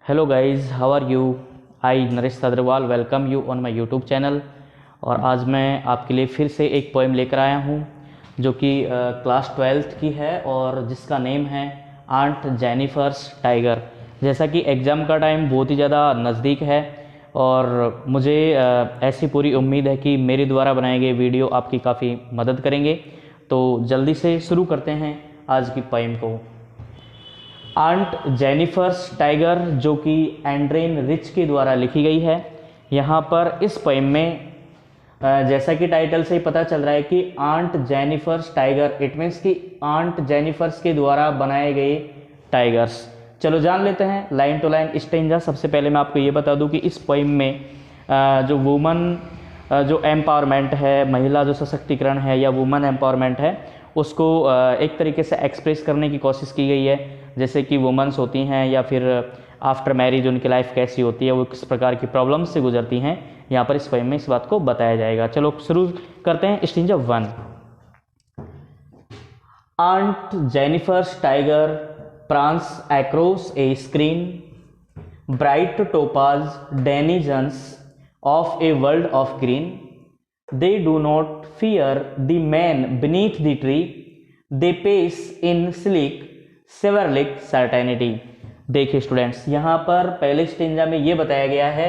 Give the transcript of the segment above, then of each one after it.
Hello guys, how are you? I Naresh Agrawal welcome you on my YouTube channel. और आज मैं आपके लिए फिर से एक पोएम लेकर आया हूँ जो कि क्लास 12th की है और जिसका नेम है आंट जेनिफर्स टाइगर। जैसा कि एग्ज़ाम का टाइम बहुत ही ज़्यादा नज़दीक है और मुझे ऐसी पूरी उम्मीद है कि मेरे द्वारा बनाए गए वीडियो आपकी काफ़ी मदद करेंगे। तो जल्दी से शुरू करते हैं आज की पोएम को। आंट जेनिफर्स टाइगर, जो कि एंड्रेन रिच के द्वारा लिखी गई है। यहाँ पर इस पोएम में जैसा कि टाइटल से ही पता चल रहा है कि aunt Jennifer's tiger, it means कि आंट जेनिफर्स के द्वारा बनाए गए टाइगर्स। चलो जान लेते हैं लाइन टू लाइन स्टेंजा। सबसे पहले मैं आपको ये बता दूं कि इस पोएम में जो वुमन जो एम्पावरमेंट है, महिला जो सशक्तिकरण है या वुमन एम्पावरमेंट है, उसको एक तरीके से एक्सप्रेस करने की कोशिश की गई है। जैसे कि वुमेंस होती हैं या फिर आफ्टर मैरिज उनकी लाइफ कैसी होती है, वो किस प्रकार की प्रॉब्लम से गुजरती हैं, यहाँ पर इस पोएम में इस बात को बताया जाएगा। चलो शुरू करते हैं stanza 1। Aunt Jennifer's tiger prances across a screen, bright topaz denizens of a world of green. They do not fear the man beneath the tree, they pace in sleek chivalric certainty. देखिए students, यहाँ पर पहले stanza में ये बताया गया है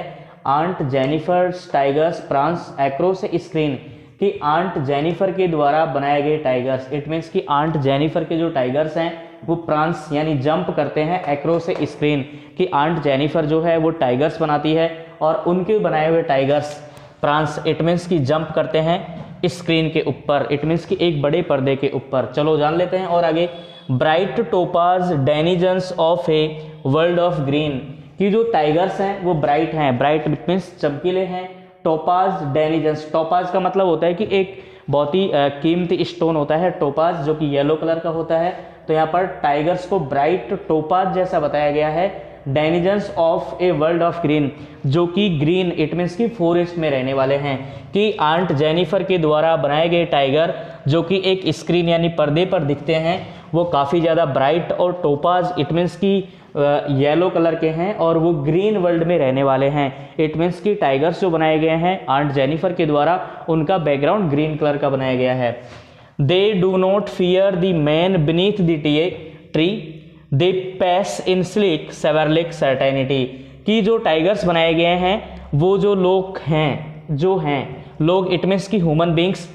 aunt Jennifer's tigers prance across a screen, कि आंट जेनिफर के द्वारा बनाए गए टाइगर्स, इट मीन्स कि आंट जेनिफर के जो टाइगर्स हैं वो प्रांस यानी जंप करते हैं एक्रोस ए स्क्रीन, कि आंट जेनिफर जो है वो टाइगर्स बनाती है और उनके बनाए हुए टाइगर्स प्रांस, इट मीन्स कि जंप करते हैं स्क्रीन के ऊपर, इट मीन्स कि एक बड़े पर्दे के ऊपर। चलो जान लेते हैं और आगे। Bright topaz denizens of a world of green, की जो टाइगर्स हैं वो ब्राइट हैं, ब्राइट मीन्स चमकीले हैं। टोपाज डेनिजन्स, टोपाज का मतलब होता है कि एक बहुत ही कीमती स्टोन होता है टोपाज, जो कि येलो कलर का होता है। तो यहाँ पर टाइगर्स को ब्राइट टोपाज जैसा बताया गया है। Denizens of a world of green, जो कि ग्रीन इट मीन्स की फॉरेस्ट में रहने वाले हैं, कि आंट जेनिफर के द्वारा बनाए गए टाइगर जो कि एक स्क्रीन यानी पर्दे पर दिखते हैं वो काफ़ी ज़्यादा ब्राइट और टोपाज इट मीन्स की येलो कलर के हैं और वो ग्रीन वर्ल्ड में रहने वाले हैं। इट मीन्स की टाइगर्स जो बनाए गए हैं आंट जेनिफर के द्वारा, उनका बैकग्राउंड ग्रीन कलर का बनाया गया है। They do not fear the men beneath the tree, they pace in sleek chivalric certainty, कि जो टाइगर्स बनाए गए हैं वो जो लोग हैं, जो हैं लोग इट मीन्स की ह्यूमन बींग्स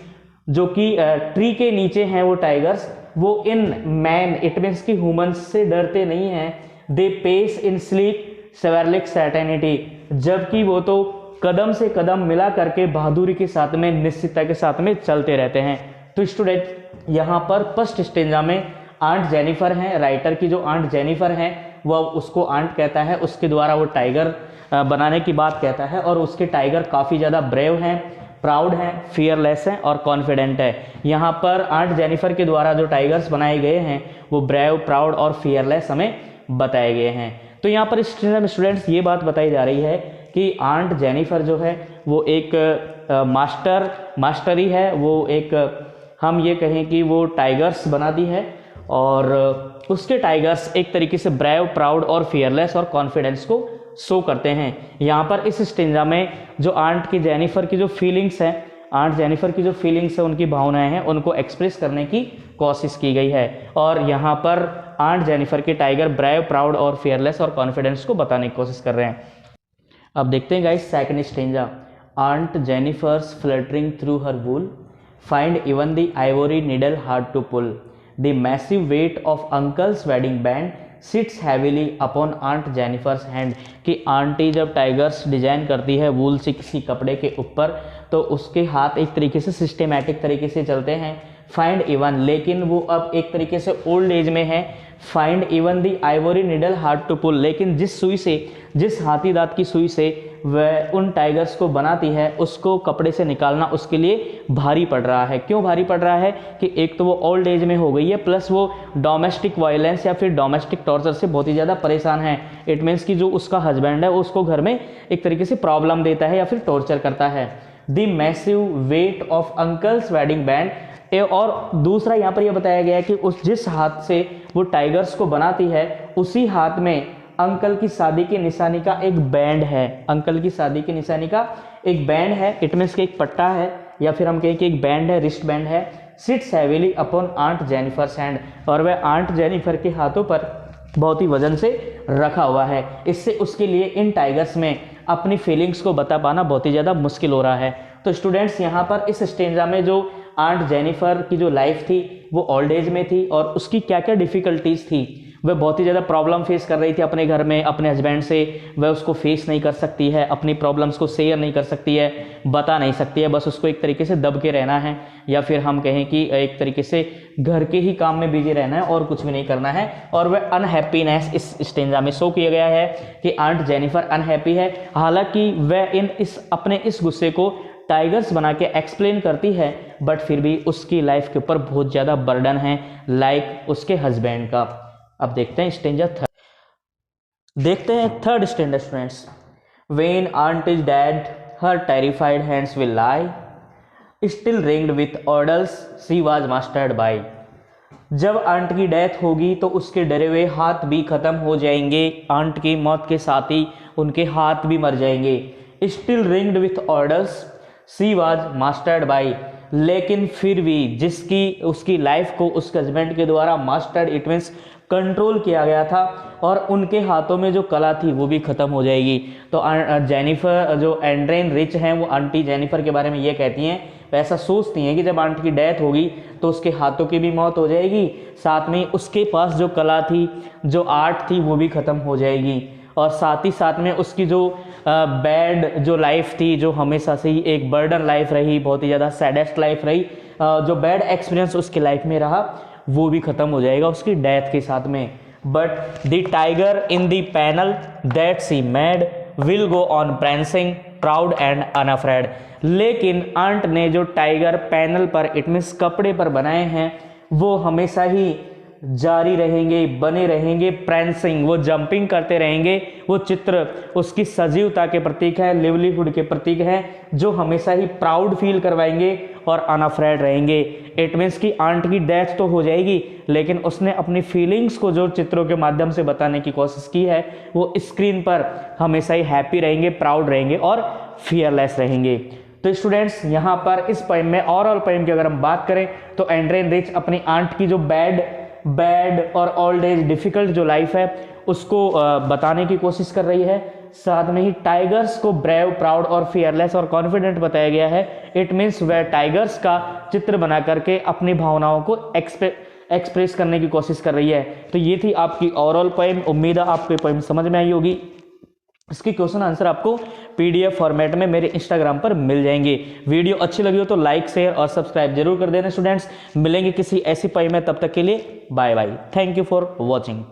जो कि ट्री के नीचे हैं, वो टाइगर्स वो इन मैन इट मीन्स की ह्यूमंस से डरते नहीं हैं। They pace in sleek chivalric certainty, जबकि वो तो कदम से कदम मिला करके बहादुरी के साथ में, निश्चितता के साथ में चलते रहते हैं। तो स्टूडेंट यहाँ पर फर्स्ट स्टेंजा में आंट जेनिफर हैं, राइटर की जो आंट जेनिफर हैं वो उसको आंट कहता है, उसके द्वारा वो टाइगर बनाने की बात कहता है और उसके टाइगर काफ़ी ज़्यादा ब्रेव हैं, प्राउड हैं, फियरलेस हैं और कॉन्फिडेंट है। यहाँ पर आंट जेनिफर के द्वारा जो टाइगर्स बनाए गए हैं वो ब्रेव, प्राउड और फियरलेस हमें बताए गए हैं। तो यहाँ पर स्टूडेंट्स ये बात बताई जा रही है कि आंट जेनिफर जो है वो एक मास्टरी है, वो एक हम ये कहें कि वो टाइगर्स बनाती है और उसके टाइगर्स एक तरीके से ब्रेव, प्राउड और फियरलेस और कॉन्फिडेंस को शो करते हैं। यहाँ पर इस स्टेंजा में जो आंट की जेनिफर की जो फीलिंग्स हैं, आंट जेनिफर की जो फीलिंग्स है, उनकी भावनाएं हैं, उनको एक्सप्रेस करने की कोशिश की गई है और यहाँ पर आंट जेनिफर के टाइगर ब्रेव, प्राउड और फियरलेस और कॉन्फिडेंस को बताने की कोशिश कर रहे हैं। अब देखते हैं guys second stanza. Aunt Jennifer's fluttering through her wool, find even the ivory needle hard to pull, the massive weight of uncle's wedding band sits heavily upon aunt Jennifer's hand, कि आंटी जब tigers design करती है वूल से किसी कपड़े के ऊपर तो उसके हाथ एक तरीके से सिस्टेमैटिक तरीके से चलते हैं। फाइंड इवन, लेकिन वो अब एक तरीके से ओल्ड एज में है। Find even the ivory needle hard to pull, लेकिन जिस सुई से, जिस हाथी दांत की सुई से वह उन टाइगर्स को बनाती है उसको कपड़े से निकालना उसके लिए भारी पड़ रहा है। क्यों भारी पड़ रहा है? कि एक तो वो ओल्ड एज में हो गई है, प्लस वो डोमेस्टिक वायलेंस या फिर डोमेस्टिक टॉर्चर से बहुत ही ज़्यादा परेशान है। इट मीन्स कि जो उसका हस्बैंड है उसको घर में एक तरीके से प्रॉब्लम देता है या फिर टॉर्चर करता है। The massive weight of uncle's wedding band, और दूसरा यहाँ पर यह बताया गया है कि उस जिस हाथ से वो टाइगर्स को बनाती है उसी हाथ में अंकल की शादी की निशानी का एक बैंड है, अंकल की शादी की निशानी का एक बैंड है, इट मीन्स कि एक पट्टा है या फिर हम कहें कि एक बैंड है, रिस्ट बैंड है, sits heavily upon aunt Jennifer's hand, और वह आंट जेनिफर के हाथों पर बहुत ही वजन से रखा हुआ है। इससे उसके लिए इन टाइगर्स में अपनी फीलिंग्स को बता पाना बहुत ही ज़्यादा मुश्किल हो रहा है। तो स्टूडेंट्स यहाँ पर इस स्टेंजा में जो आंट जेनिफर की जो लाइफ थी वो ओल्ड एज में थी और उसकी क्या क्या डिफ़िकल्टीज़ थी, वह बहुत ही ज़्यादा प्रॉब्लम फेस कर रही थी अपने घर में अपने हस्बैंड से, वह उसको फेस नहीं कर सकती है, अपनी प्रॉब्लम्स को शेयर नहीं कर सकती है, बता नहीं सकती है, बस उसको एक तरीके से दब के रहना है या फिर हम कहें कि एक तरीके से घर के ही काम में बिजी रहना है और कुछ भी नहीं करना है। और वह अनहैप्पीनेस इस स्टेंजा में शो किया गया है कि आंट जेनिफर अनहैप्पी है, हालांकि वह अपने इस गुस्से को टाइगर्स बना के एक्सप्लेन करती है, बट फिर भी उसकी लाइफ के ऊपर बहुत ज़्यादा बर्डन है लाइक उसके हस्बैंड का। अब देखते हैं stanza third stanza students. When aunt is dead her terrified hands will lie still ringed with orders she was mastered by. जब आंट की डेथ होगी तो उसके डरे हुए हाथ भी खत्म हो जाएंगे, आंट की मौत के साथ ही उनके हाथ भी मर जाएंगे। Still ringed with orders she was mastered bye, लेकिन फिर भी जिसकी उसकी लाइफ को उसके हस्बैंड के द्वारा मास्टर्ड इट मीन्स कंट्रोल किया गया था और उनके हाथों में जो कला थी वो भी खत्म हो जाएगी। तो जेनिफर जो एंड्रेन रिच हैं वो आंटी जेनिफर के बारे में ये कहती हैं, ऐसा सोचती हैं कि जब आंटी की डेथ होगी तो उसके हाथों की भी मौत हो जाएगी, साथ में उसके पास जो कला थी जो आर्ट थी वो भी खत्म हो जाएगी, और साथ ही साथ में उसकी जो बैड जो लाइफ थी, जो हमेशा से ही एक बर्डन लाइफ रही, बहुत ही ज़्यादा सैडेस्ट लाइफ रही, जो बैड एक्सपीरियंस उसकी लाइफ में रहा वो भी खत्म हो जाएगा उसकी डेथ के साथ में। But the tiger in the panel that she made will go on prancing proud and unafraid. लेकिन आंट ने जो टाइगर पैनल पर इट मीन्स कपड़े पर बनाए हैं वो हमेशा ही जारी रहेंगे, बने रहेंगे, प्रैंसिंग वो जंपिंग करते रहेंगे। वो चित्र उसकी सजीवता के प्रतीक है, लिवलीहुड के प्रतीक है, जो हमेशा ही प्राउड फील करवाएंगे और अनअफ्रेड रहेंगे। इट मीन्स कि आंट की डेथ तो हो जाएगी लेकिन उसने अपनी फीलिंग्स को जो चित्रों के माध्यम से बताने की कोशिश की है वो स्क्रीन पर हमेशा ही हैप्पी रहेंगे, प्राउड रहेंगे और फियरलेस रहेंगे। तो स्टूडेंट्स यहाँ पर इस पोएम में ओवरऑल पोएम की अगर हम बात करें तो एंड्रेन रिच अपनी आंट की जो बैड और ओल्ड एज डिफिकल्ट जो लाइफ है उसको बताने की कोशिश कर रही है। साथ में ही टाइगर्स को ब्रेव, प्राउड और फियरलेस और कॉन्फिडेंट बताया गया है। इट मीन्स वह टाइगर्स का चित्र बना करके अपनी भावनाओं को एक्सप्रेस करने की कोशिश कर रही है। तो ये थी आपकी ओवरऑल पोएम। उम्मीद है आपको पोएम समझ में आई होगी। इसकी क्वेश्चन आंसर आपको पीडीएफ फॉर्मेट में मेरे इंस्टाग्राम पर मिल जाएंगे। वीडियो अच्छी लगी हो तो लाइक, शेयर और सब्सक्राइब जरूर कर देना स्टूडेंट्स। मिलेंगे किसी ऐसी पोएम में, तब तक के लिए bye bye. Thank you for watching.